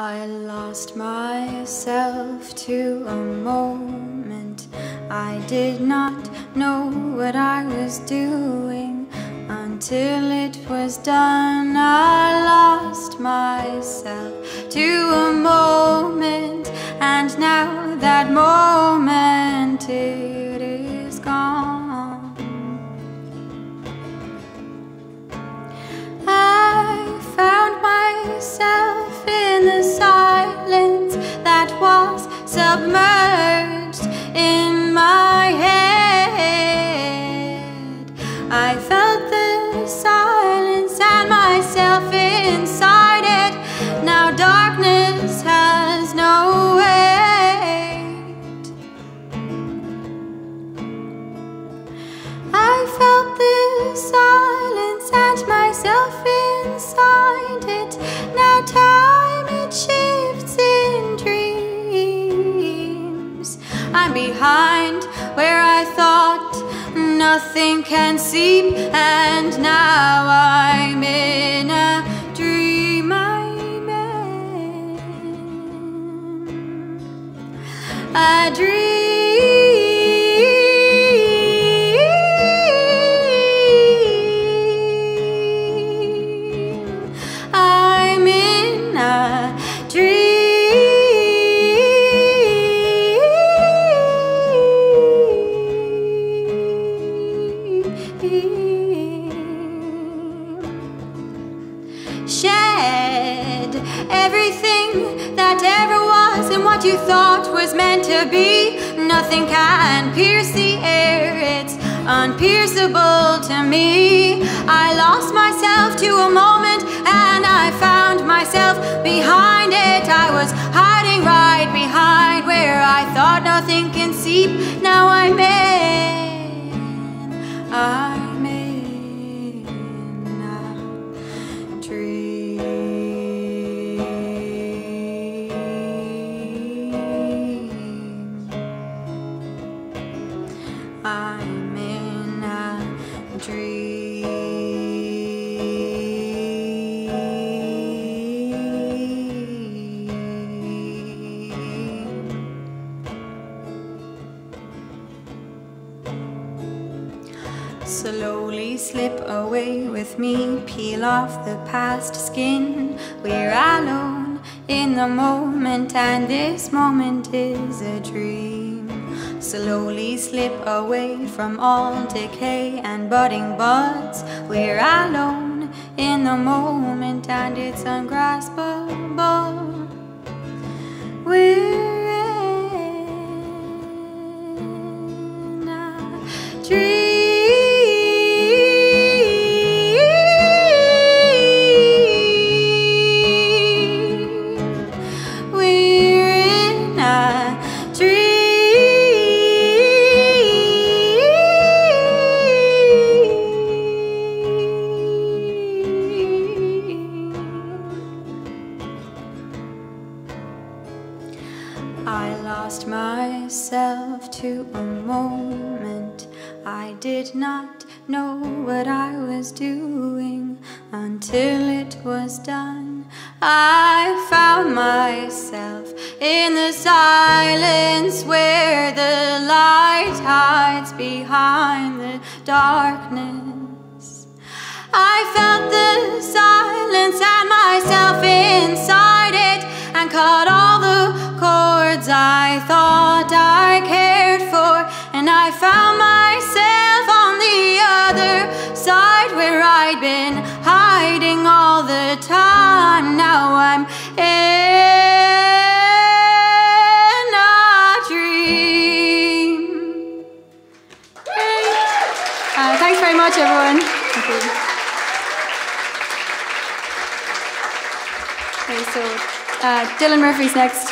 I lost myself to a moment. I did not know what I was doing until it was done. I lost myself to a moment, and now that moment it is gone. I found myself in the silence that was submerged in my head. I felt the silence and myself inside it. Now darkness has no weight. I felt the silence and myself inside it. Now time it shifts in dreams. I'm behind where I thought nothing can seep, and now I'm in a dream I'm in. A dream. I'm in a dream. Shed everything that ever was and what you thought was meant to be. Nothing can pierce the air, it's unpierceable to me. I lost myself to a moment and I found myself behind it. I was hiding right behind where I thought nothing can seep. Now I'm in a dream. I'm in a dream. Slowly slip away with me, peel off the past skin. We're alone in the moment, and this moment is a dream. Slowly slip away from all decay and budding buds. We're alone in the moment, and it's ungraspable. We're in a dream. I lost myself to a moment. I did not know what I was doing until it was done. I found myself in the silence where the light hides behind the darkness. I felt the silence and myself inside it, and cut all the cords I thought I cared for, and I found myself on the other side where I'd been hiding all the time. Now I'm in a dream. Thanks very much, everyone. Thank you. Okay, so Dylan Murphy's next.